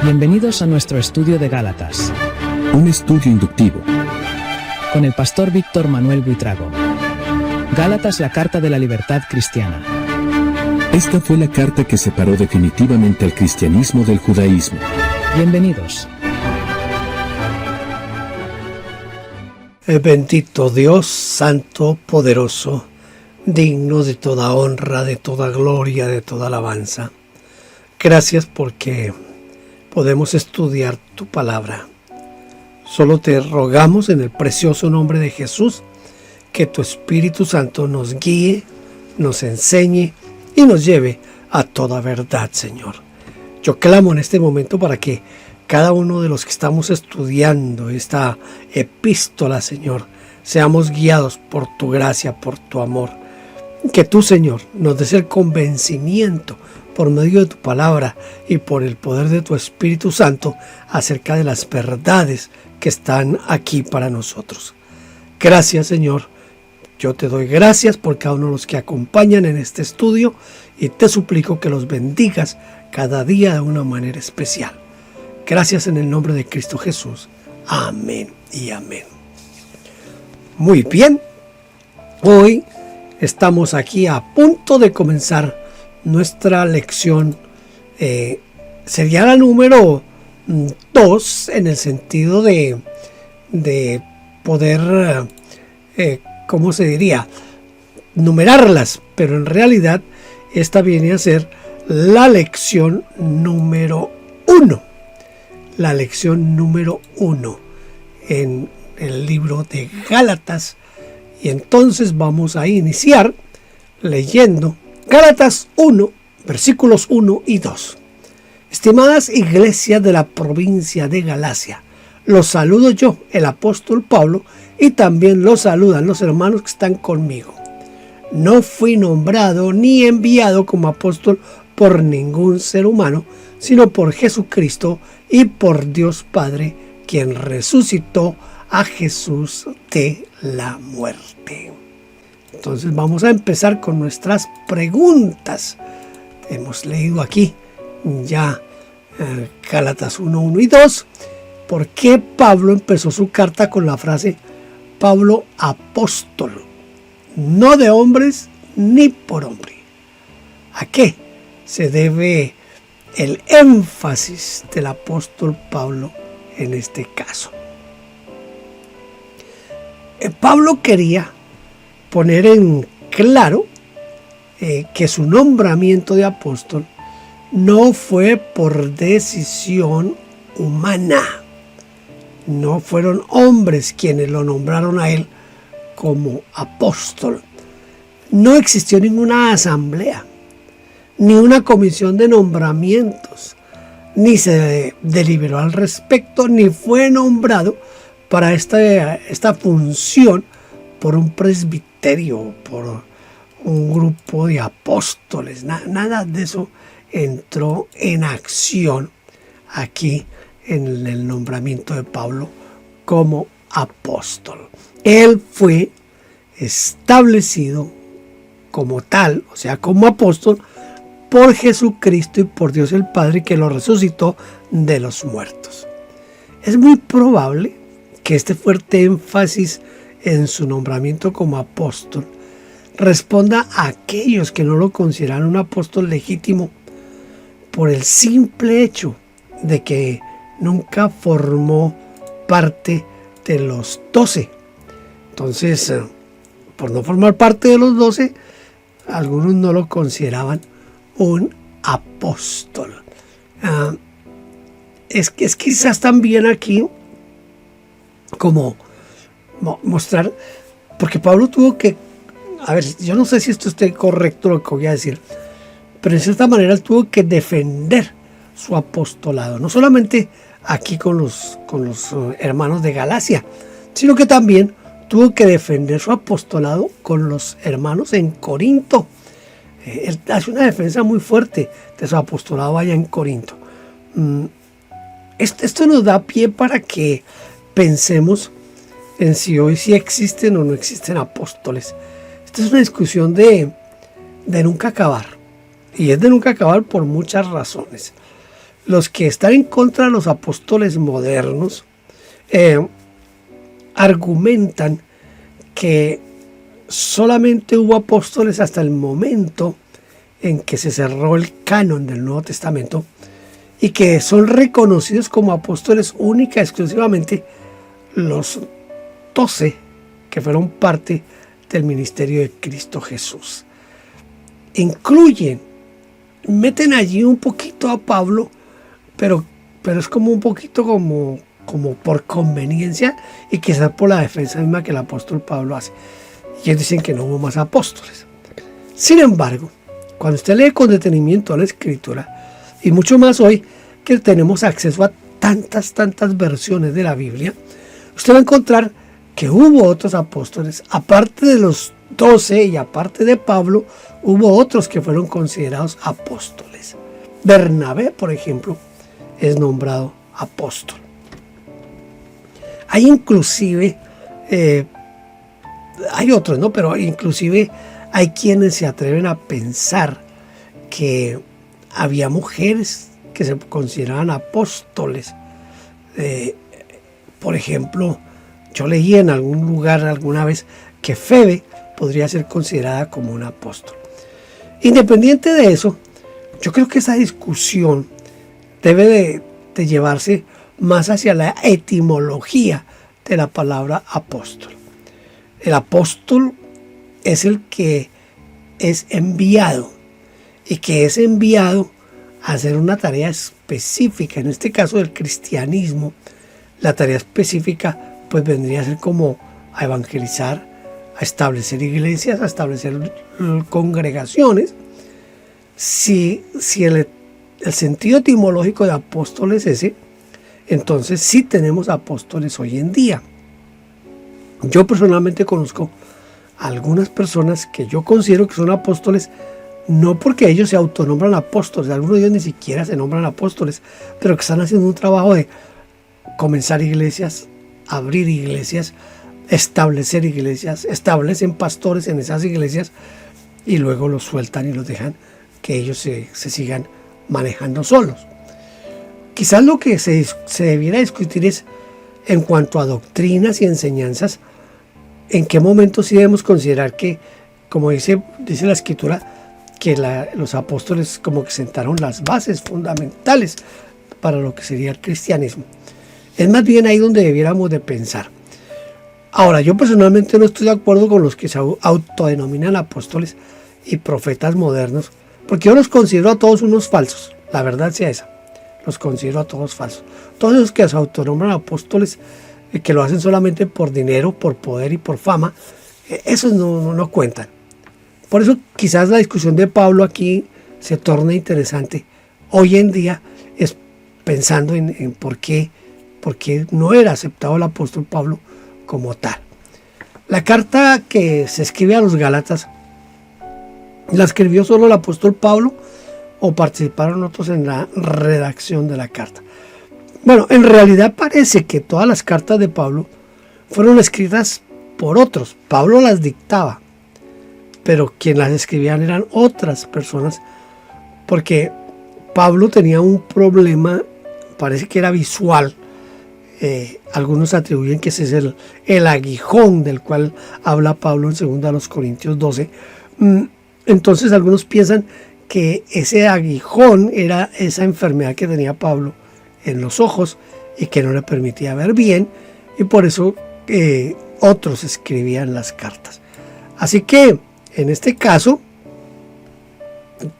Bienvenidos a nuestro estudio de Gálatas, un estudio inductivo, con el pastor Víctor Manuel Buitrago. Gálatas, la carta de la libertad cristiana. Esta fue la carta que separó definitivamente al cristianismo del judaísmo. Bienvenidos. Bendito Dios, santo, poderoso, digno de toda honra, de toda gloria, de toda alabanza. Gracias porque podemos estudiar tu palabra. Solo te rogamos en el precioso nombre de Jesús que tu Espíritu Santo nos guíe, nos enseñe y nos lleve a toda verdad, Señor. Yo clamo en este momento para que cada uno de los que estamos estudiando esta epístola, Señor, seamos guiados por tu gracia, por tu amor. Que tú, Señor, nos des el convencimiento por medio de tu palabra y por el poder de tu Espíritu Santo acerca de las verdades que están aquí para nosotros. Gracias, Señor. Yo te doy gracias por cada uno de los que acompañan en este estudio y te suplico que los bendigas cada día de una manera especial. Gracias en el nombre de Cristo Jesús. Amén y amén. Muy bien. Hoy estamos aquí a punto de comenzar nuestra lección. Sería la número 2 en el sentido de poder, ¿cómo se diría? Numerarlas, pero en realidad esta viene a ser la lección número 1. La lección número 1 en el libro de Gálatas. Y entonces vamos a iniciar leyendo Gálatas 1, versículos 1 y 2. Estimadas iglesias de la provincia de Galacia, los saludo yo, el apóstol Pablo, y también los saludan los hermanos que están conmigo. No fui nombrado ni enviado como apóstol por ningún ser humano, sino por Jesucristo y por Dios Padre, quien resucitó a Jesús de la muerte. Entonces vamos a empezar con nuestras preguntas. Hemos leído aquí ya Gálatas 1, 1 y 2. ¿Por qué Pablo empezó su carta con la frase Pablo apóstol? No de hombres ni por hombre. ¿A qué se debe el énfasis del apóstol Pablo en este caso? Pablo quería poner en claro que su nombramiento de apóstol no fue por decisión humana. No fueron hombres quienes lo nombraron a él como apóstol. No existió ninguna asamblea, ni una comisión de nombramientos, ni se deliberó al respecto, ni fue nombrado para esta función por un presbiterio, por un grupo de apóstoles. Nada de eso entró en acción aquí en el nombramiento de Pablo como apóstol. Él fue establecido como tal, o sea, como apóstol, por Jesucristo y por Dios el Padre, que lo resucitó de los muertos. Es muy probable que este fuerte énfasis en su nombramiento como apóstol responda a aquellos que no lo consideran un apóstol legítimo por el simple hecho de que nunca formó parte de los 12. Entonces, por no formar parte de los 12, algunos no lo consideraban un apóstol. Es quizás también aquí como mostrar, porque Pablo tuvo que, a ver, yo no sé si esto esté correcto lo que voy a decir, pero en cierta manera él tuvo que defender su apostolado, no solamente aquí con los hermanos de Galacia, sino que también tuvo que defender su apostolado con los hermanos en Corinto. Él hace una defensa muy fuerte de su apostolado allá en Corinto. Esto nos da pie para que pensemos en si hoy sí existen o no existen apóstoles. Esta es una discusión de nunca acabar. Y es de nunca acabar por muchas razones. los que están en contra de los apóstoles modernos argumentan que solamente hubo apóstoles hasta el momento en que se cerró el canon del Nuevo Testamento y que son reconocidos como apóstoles única y exclusivamente los 12 que fueron parte del ministerio de Cristo Jesús. Meten allí un poquito a Pablo, pero es como un poquito como por conveniencia y quizás por la defensa misma que el apóstol Pablo hace. Y ellos dicen que no hubo más apóstoles. Sin embargo, cuando usted lee con detenimiento la Escritura, y mucho más hoy que tenemos acceso a tantas versiones de la Biblia, usted va a encontrar que hubo otros apóstoles, aparte de los 12 y aparte de Pablo, hubo otros que fueron considerados apóstoles. Bernabé, por ejemplo, es nombrado apóstol. Hay inclusive, hay otros, ¿no? Pero inclusive hay quienes se atreven a pensar que había mujeres que se consideraban apóstoles. Por ejemplo, yo leí en algún lugar alguna vez que Febe podría ser considerada como un apóstol. Independiente de eso, yo creo que esa discusión debe de llevarse más hacia la etimología de la palabra apóstol. El apóstol es el que es enviado y que es enviado a hacer una tarea específica. En este caso del cristianismo, la tarea específica pues vendría a ser como a evangelizar, a establecer iglesias, a establecer congregaciones. Si el sentido etimológico de apóstol es ese, entonces sí tenemos apóstoles hoy en día. Yo personalmente conozco a algunas personas que yo considero que son apóstoles, no porque ellos se autonombran apóstoles, algunos de ellos ni siquiera se nombran apóstoles, pero que están haciendo un trabajo de comenzar iglesias, abrir iglesias, establecer iglesias, establecen pastores en esas iglesias y luego los sueltan y los dejan que ellos se sigan manejando solos. Quizás lo que se debiera discutir es en cuanto a doctrinas y enseñanzas, en qué momento sí debemos considerar que, como dice la Escritura, que los apóstoles como que sentaron las bases fundamentales para lo que sería el cristianismo. Es más bien ahí donde debiéramos de pensar. Ahora, yo personalmente no estoy de acuerdo con los que se autodenominan apóstoles y profetas modernos, porque yo los considero a todos unos falsos, la verdad sea esa, los considero a todos falsos. Todos los que se autonombran apóstoles, que lo hacen solamente por dinero, por poder y por fama, esos no cuentan. Por eso quizás la discusión de Pablo aquí se torna interesante. Hoy en día es pensando en por qué no era aceptado el apóstol Pablo como tal. La carta que se escribe a los Gálatas, ¿la escribió solo el apóstol Pablo o participaron otros en la redacción de la carta? Bueno, en realidad parece que todas las cartas de Pablo fueron escritas por otros. Pablo las dictaba, pero quien las escribían eran otras personas, porque Pablo tenía un problema, parece que era visual. Algunos atribuyen que ese es el aguijón del cual habla Pablo en 2 Corintios 12. Entonces algunos piensan que ese aguijón era esa enfermedad que tenía Pablo en los ojos y que no le permitía ver bien, y por eso otros escribían las cartas. Así que en este caso,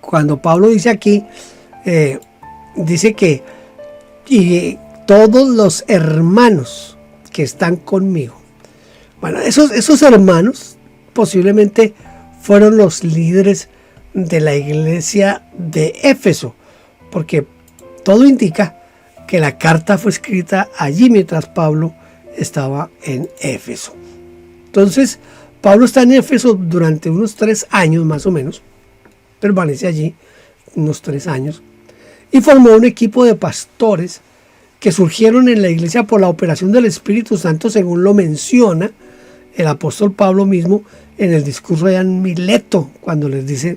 cuando Pablo dice aquí, dice que y todos los hermanos que están conmigo. Bueno, esos hermanos posiblemente fueron los líderes de la iglesia de Éfeso, porque todo indica que la carta fue escrita allí mientras Pablo estaba en Éfeso. Entonces, Pablo está en Éfeso durante unos 3 años más o menos, permanece allí unos 3 años, y formó un equipo de pastores que surgieron en la iglesia por la operación del Espíritu Santo, según lo menciona el apóstol Pablo mismo en el discurso de Mileto, cuando les dice: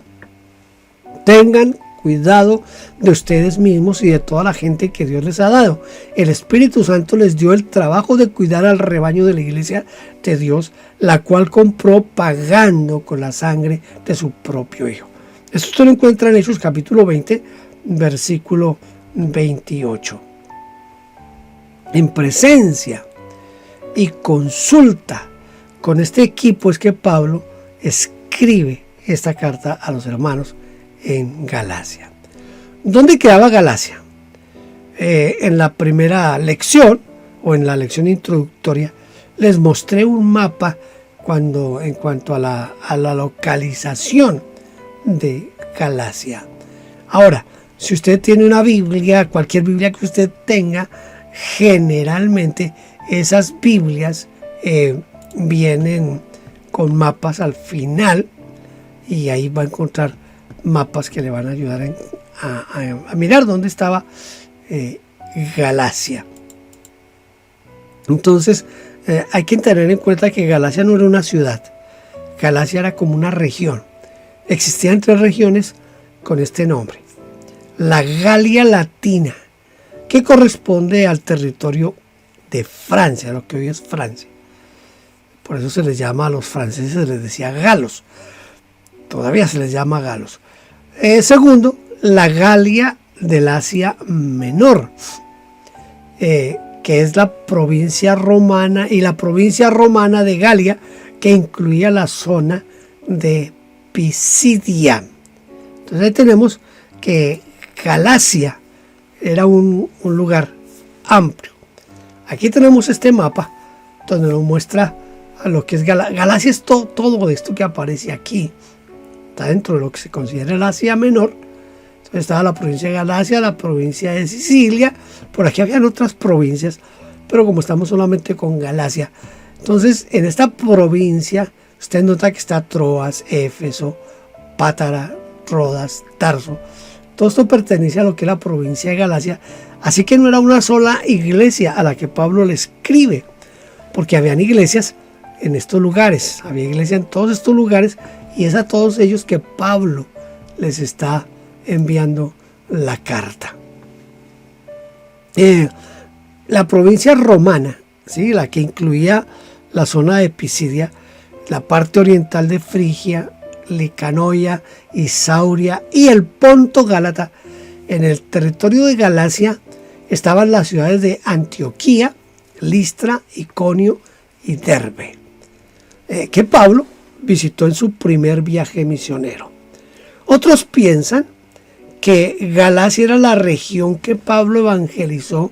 tengan cuidado de ustedes mismos y de toda la gente que Dios les ha dado. El Espíritu Santo les dio el trabajo de cuidar al rebaño de la iglesia de Dios, la cual compró pagando con la sangre de su propio Hijo. Esto usted lo encuentra en Hechos capítulo 20, versículo 28. En presencia y consulta con este equipo es que Pablo escribe esta carta a los hermanos en Galacia. ¿Dónde quedaba Galacia? En la primera lección o en la lección introductoria les mostré un mapa en cuanto a la localización de Galacia. Ahora, si usted tiene una Biblia, cualquier Biblia que usted tenga, generalmente esas Biblias vienen con mapas al final y ahí va a encontrar mapas que le van a ayudar a mirar dónde estaba Galacia. Entonces hay que tener en cuenta que Galacia no era una ciudad, Galacia era como una región. Existían 3 regiones con este nombre. La Galia Latina, que corresponde al territorio de Francia, lo que hoy es Francia. Por eso se les llama a los franceses, se les decía galos. Todavía se les llama galos. Segundo, la Galia del Asia Menor, que es la provincia romana, y la provincia romana de Galia, que incluía la zona de Pisidia. Entonces ahí tenemos que Galacia era un lugar amplio. Aquí tenemos este mapa donde nos muestra a lo que es Galacia. Galacia es todo esto que aparece aquí. Está dentro de lo que se considera el Asia Menor. Entonces estaba la provincia de Galacia, la provincia de Sicilia. Por aquí habían otras provincias, pero como estamos solamente con Galacia. Entonces en esta provincia usted nota que está Troas, Éfeso, Pátara, Rodas, Tarso. Todo esto pertenece a lo que es la provincia de Galacia. Así que no era una sola iglesia a la que Pablo le escribe, porque habían iglesias en estos lugares, había iglesia en todos estos lugares, y es a todos ellos que Pablo les está enviando la carta. La provincia romana, ¿sí? La que incluía la zona de Pisidia, la parte oriental de Frigia, Licanoia, Isauria y el Ponto Gálata. En el territorio de Galacia estaban las ciudades de Antioquía, Listra, Iconio y Derbe, que Pablo visitó en su primer viaje misionero. Otros piensan que Galacia era la región que Pablo evangelizó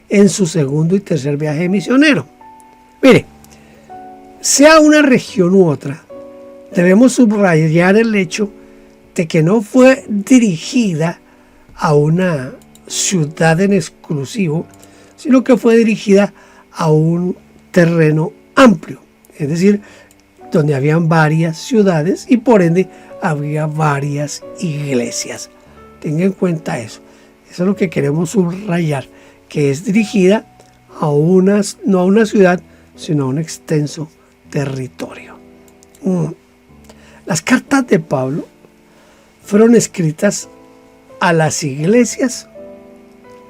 en su segundo y tercer viaje misionero. Mire, sea una región u otra, debemos subrayar el hecho de que no fue dirigida a una ciudad en exclusivo, sino que fue dirigida a un terreno amplio, es decir, donde habían varias ciudades y por ende había varias iglesias. Tenga en cuenta eso. Eso es lo que queremos subrayar, que es dirigida no a una ciudad, sino a un extenso territorio. Las cartas de Pablo fueron escritas a las iglesias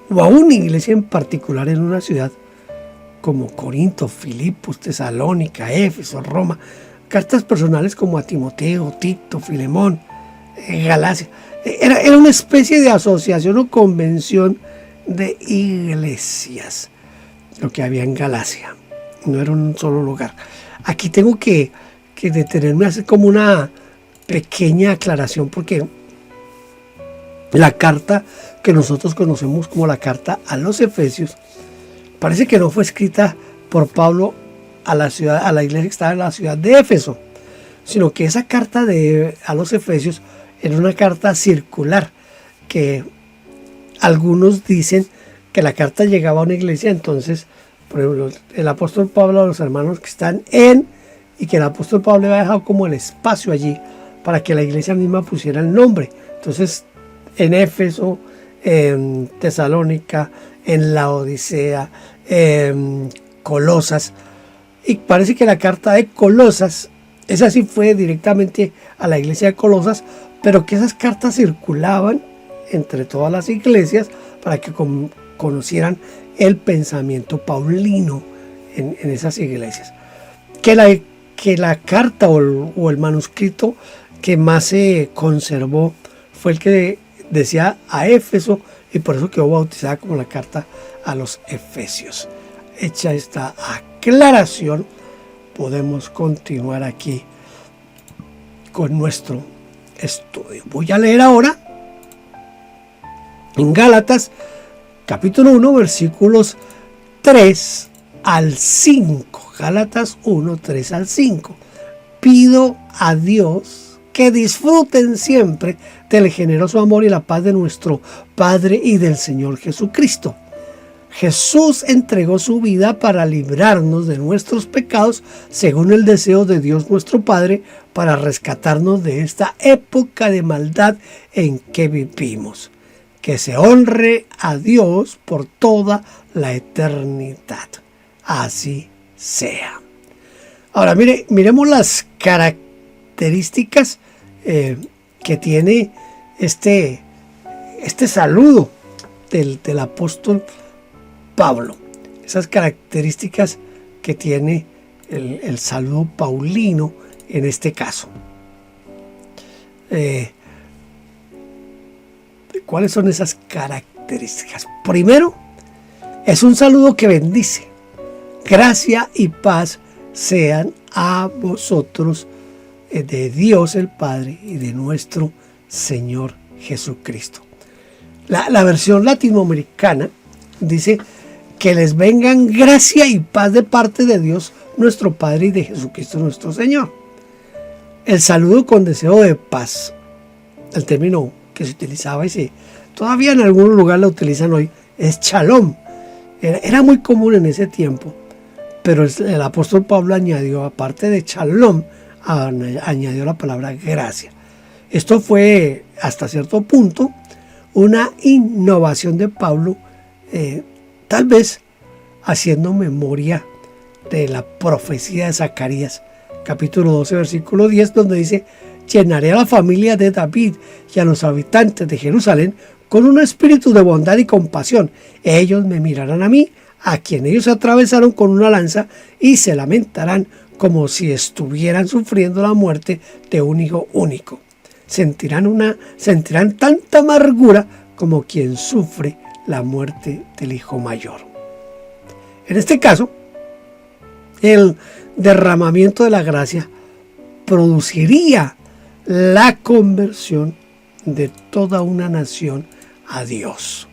o a una iglesia en particular en una ciudad como Corinto, Filipos, Tesalónica, Éfeso, Roma. Cartas personales como a Timoteo, Tito, Filemón, Galacia. Era una especie de asociación o convención de iglesias lo que había en Galacia. No era un solo lugar. Aquí tengo que detenerme a hacer como una pequeña aclaración, porque la carta que nosotros conocemos como la carta a los Efesios parece que no fue escrita por Pablo a la iglesia que estaba en la ciudad de Éfeso, sino que esa carta a los Efesios era una carta circular, que algunos dicen que la carta llegaba a una iglesia. Entonces, por ejemplo, el apóstol Pablo a los hermanos que están y que el apóstol Pablo había dejado como el espacio allí para que la iglesia misma pusiera el nombre. Entonces, en Éfeso, en Tesalónica, en Laodicea, en Colosas, y parece que la carta de Colosas, esa sí fue directamente a la iglesia de Colosas, pero que esas cartas circulaban entre todas las iglesias para que conocieran el pensamiento paulino en esas iglesias. Que la carta o el manuscrito que más se conservó fue el que decía a Éfeso, y por eso quedó bautizada como la carta a los Efesios. Hecha esta aclaración, podemos continuar aquí con nuestro estudio. Voy a leer ahora en Gálatas capítulo 1 versículos 3 al 5. Gálatas 1, 3 al 5. Pido a Dios que disfruten siempre del generoso amor y la paz de nuestro Padre y del Señor Jesucristo. Jesús entregó su vida para librarnos de nuestros pecados según el deseo de Dios nuestro Padre, para rescatarnos de esta época de maldad en que vivimos. Que se honre a Dios por toda la eternidad. Así sea. Ahora miremos las características que tiene este saludo del apóstol Pablo. Esas características que tiene el saludo paulino en este caso. ¿Cuáles son esas características? Primero, es un saludo que bendice. Gracia y paz sean a vosotros de Dios el Padre y de nuestro Señor Jesucristo. La versión latinoamericana dice que les vengan gracia y paz de parte de Dios nuestro Padre y de Jesucristo nuestro Señor. El saludo con deseo de paz, el término que se utilizaba y todavía en algún lugar lo utilizan hoy, es shalom. Era muy común en ese tiempo, pero el apóstol Pablo añadió, aparte de shalom, añadió la palabra gracia. Esto fue hasta cierto punto una innovación de Pablo, tal vez haciendo memoria de la profecía de Zacarías, capítulo 12, versículo 10, donde dice: llenaré a la familia de David y a los habitantes de Jerusalén con un espíritu de bondad y compasión. Ellos me mirarán a mí, a quien ellos atravesaron con una lanza, y se lamentarán como si estuvieran sufriendo la muerte de un hijo único. Sentirán tanta amargura como quien sufre la muerte del hijo mayor. En este caso, el derramamiento de la gracia produciría la conversión de toda una nación a Dios.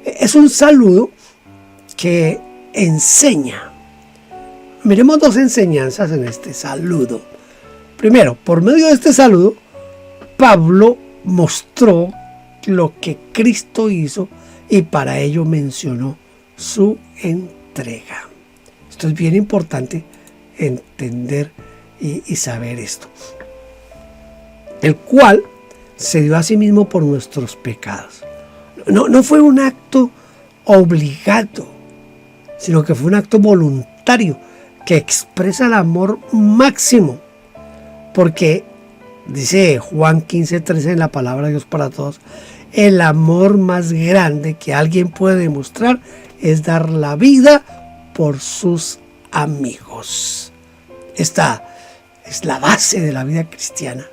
Es un saludo que enseña. Miremos dos enseñanzas en este saludo. Primero, por medio de este saludo, Pablo mostró lo que Cristo hizo y para ello mencionó su entrega. Esto es bien importante entender y saber esto. El cual se dio a sí mismo por nuestros pecados. No fue un acto obligado, sino que fue un acto voluntario que expresa el amor máximo. Porque dice Juan 15:13 en la palabra de Dios para todos: el amor más grande que alguien puede demostrar es dar la vida por sus amigos. Esta es la base de la vida cristiana.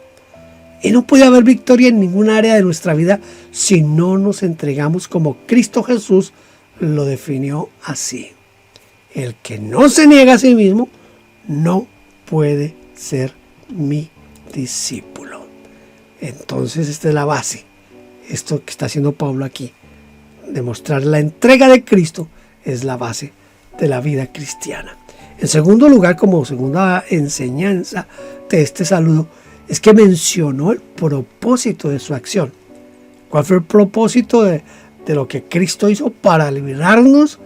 Y no puede haber victoria en ninguna área de nuestra vida si no nos entregamos como Cristo Jesús lo definió así: el que no se niega a sí mismo no puede ser mi discípulo. Entonces esta es la base. Esto que está haciendo Pablo aquí, demostrar la entrega de Cristo, es la base de la vida cristiana. En segundo lugar, como segunda enseñanza de este saludo, es que mencionó el propósito de su acción. ¿Cuál fue el propósito de lo que Cristo hizo para liberarnos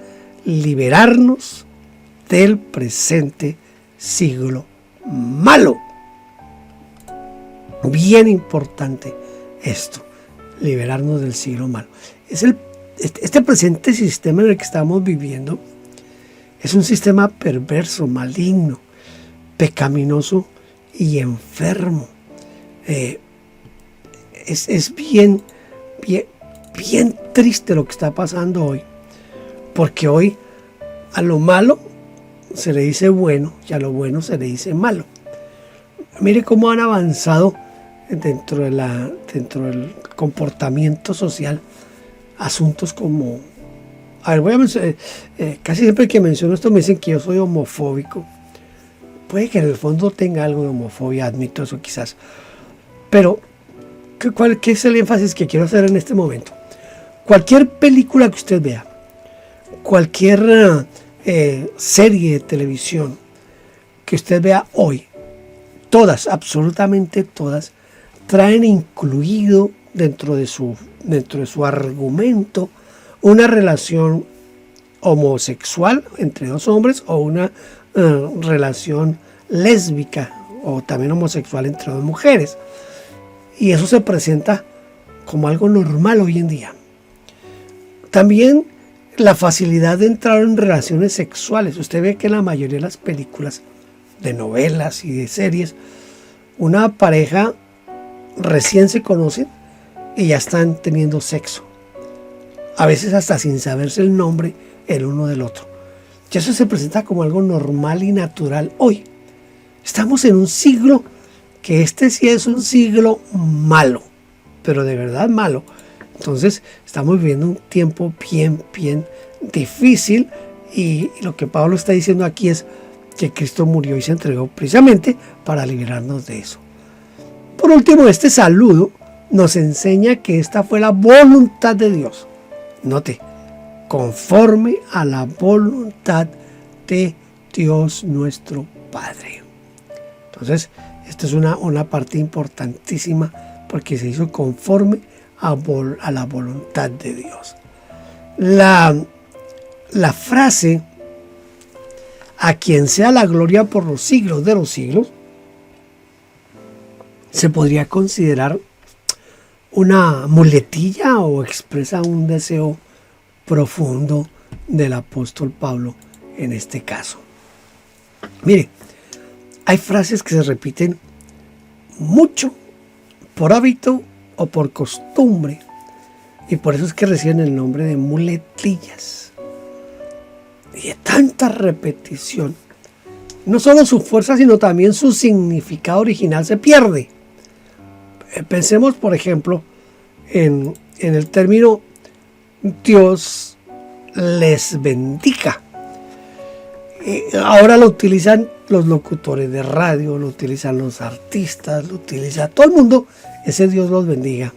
del presente siglo malo? Bien importante esto, liberarnos del siglo malo. Este presente sistema en el que estamos viviendo es un sistema perverso, maligno, pecaminoso y enfermo. Es bien bien triste lo que está pasando hoy, porque hoy a lo malo se le dice bueno y a lo bueno se le dice malo. Mire cómo han avanzado dentro del comportamiento social asuntos como... A ver, voy a mencionar, casi siempre que menciono esto me dicen que yo soy homofóbico. Puede que en el fondo tenga algo de homofobia, admito eso quizás. Pero, ¿qué es el énfasis que quiero hacer en este momento? Cualquier película que usted vea, cualquier serie de televisión que usted vea hoy, todas, absolutamente todas, traen incluido dentro de su argumento una relación homosexual entre dos hombres o una relación lésbica o también homosexual entre dos mujeres. Y eso se presenta como algo normal hoy en día. También la facilidad de entrar en relaciones sexuales. Usted ve que en la mayoría de las películas, de novelas y de series, una pareja recién se conocen y ya están teniendo sexo. A veces hasta sin saberse el nombre el uno del otro. Y eso se presenta como algo normal y natural hoy. Estamos en un siglo que este sí es un siglo malo, pero de verdad malo. Entonces estamos viviendo un tiempo bien difícil y lo que Pablo está diciendo aquí es que Cristo murió y se entregó precisamente para liberarnos de eso. Por último, este saludo nos enseña que esta fue la voluntad de Dios. Note, conforme a la voluntad de Dios nuestro Padre. Entonces, esta es una parte importantísima porque se hizo conforme a la voluntad de Dios. La frase, a quien sea la gloria por los siglos de los siglos, se podría considerar una muletilla o expresa un deseo profundo del apóstol Pablo en este caso. Mire, hay frases que se repiten mucho por hábito o por costumbre y por eso es que reciben el nombre de muletillas. Y de tanta repetición, no solo su fuerza sino también su significado original se pierde. Pensemos, por ejemplo, en el término Dios les bendiga. Ahora lo utilizan los locutores de radio, lo utilizan los artistas, lo utiliza todo el mundo, ese Dios los bendiga.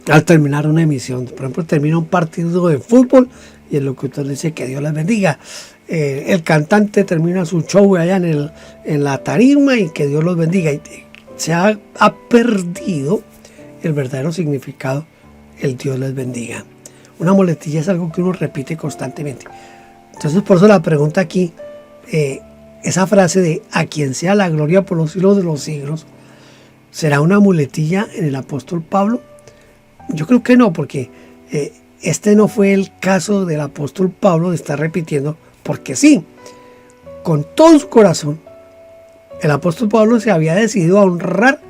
Al terminar una emisión, por ejemplo, termina un partido de fútbol y el locutor dice que Dios les bendiga. El cantante termina su show allá en la tarima y que Dios los bendiga. Se ha perdido el verdadero significado, el Dios les bendiga. Una muletilla es algo que uno repite constantemente. Entonces, por eso la pregunta aquí, esa frase de a quien sea la gloria por los siglos de los siglos, ¿será una muletilla en el apóstol Pablo? Yo creo que no, porque este no fue el caso del apóstol Pablo de estar repitiendo, porque sí, con todo su corazón, el apóstol Pablo se había decidido a honrar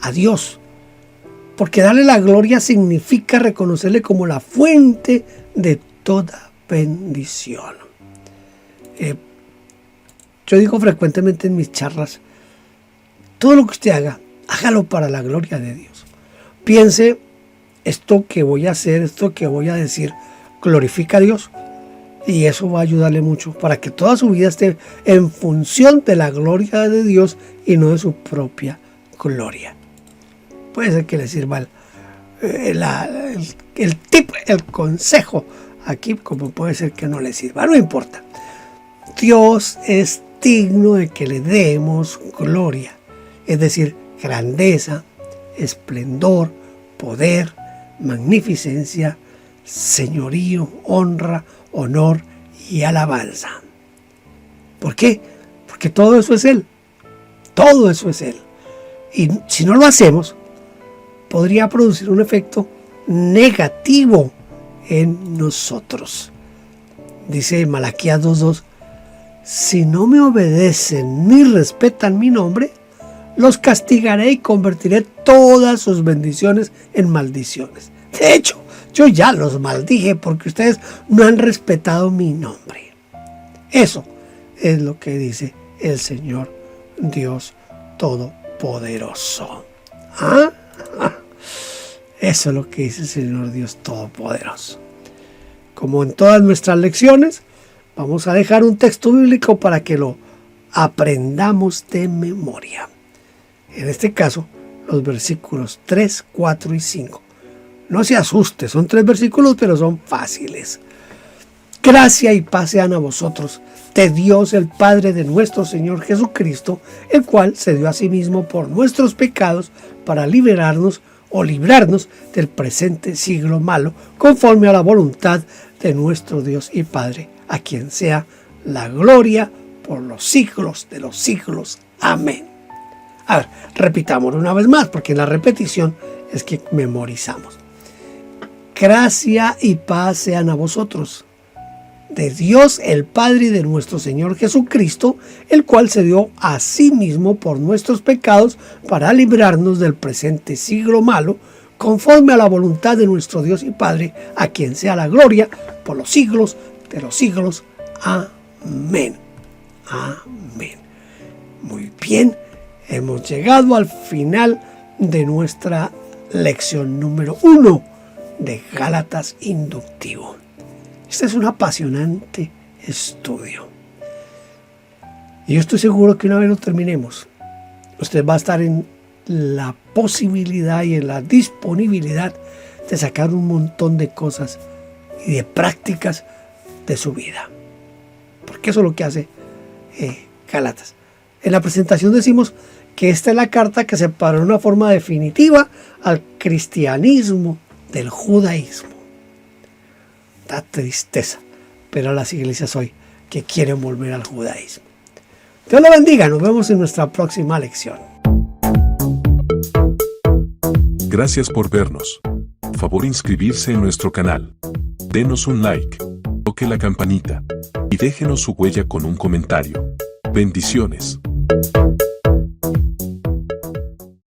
a Dios, porque darle la gloria significa reconocerle como la fuente de toda bendición. Yo digo frecuentemente en mis charlas, todo lo que usted haga, hágalo para la gloria de Dios. Piense, esto que voy a hacer, esto que voy a decir, glorifica a Dios. Y eso va a ayudarle mucho para que toda su vida esté en función de la gloria de Dios y no de su propia gloria. Puede ser que le sirva el tip, el consejo aquí, como puede ser que no le sirva, no importa. Dios es digno de que le demos gloria, es decir, grandeza, esplendor, poder, magnificencia, señorío, honra, honor y alabanza. ¿Por qué? Porque todo eso es Él. Todo eso es Él. Y si no lo hacemos, podría producir un efecto negativo en nosotros. Dice Malaquías 2:2, si no me obedecen ni respetan mi nombre, los castigaré y convertiré todas sus bendiciones en maldiciones. De hecho, yo ya los maldije porque ustedes no han respetado mi nombre. Eso es lo que dice el Señor Dios Todopoderoso. ¿Ah? Eso es lo que dice el Señor Dios Todopoderoso. Como en todas nuestras lecciones, vamos a dejar un texto bíblico para que lo aprendamos de memoria. En este caso, los versículos 3, 4 y 5. No se asuste, son 3 versículos, pero son fáciles. Gracia y paz sean a vosotros, de Dios el Padre de nuestro Señor Jesucristo, el cual se dio a sí mismo por nuestros pecados para liberarnos o librarnos del presente siglo malo, conforme a la voluntad de nuestro Dios y Padre, a quien sea la gloria por los siglos de los siglos. Amén. A ver, repitámoslo una vez más, porque en la repetición es que memorizamos. Gracia y paz sean a vosotros, de Dios el Padre y de nuestro Señor Jesucristo, el cual se dio a sí mismo por nuestros pecados para librarnos del presente siglo malo, conforme a la voluntad de nuestro Dios y Padre, a quien sea la gloria por los siglos de los siglos. Amén. Amén. Muy bien, hemos llegado al final de nuestra lección número 1 de Gálatas inductivo. Este es un apasionante estudio. Y yo estoy seguro que una vez lo terminemos, usted va a estar en la posibilidad y en la disponibilidad de sacar un montón de cosas y de prácticas de su vida. Porque eso es lo que hace Gálatas. En la presentación decimos que esta es la carta que separó de una forma definitiva al cristianismo del judaísmo. Da tristeza, pero a las iglesias hoy que quieren volver al judaísmo. Dios lo bendiga, nos vemos en nuestra próxima lección. Gracias por vernos. Favor inscribirse en nuestro canal. Denos un like, toque la campanita y déjenos su huella con un comentario. Bendiciones.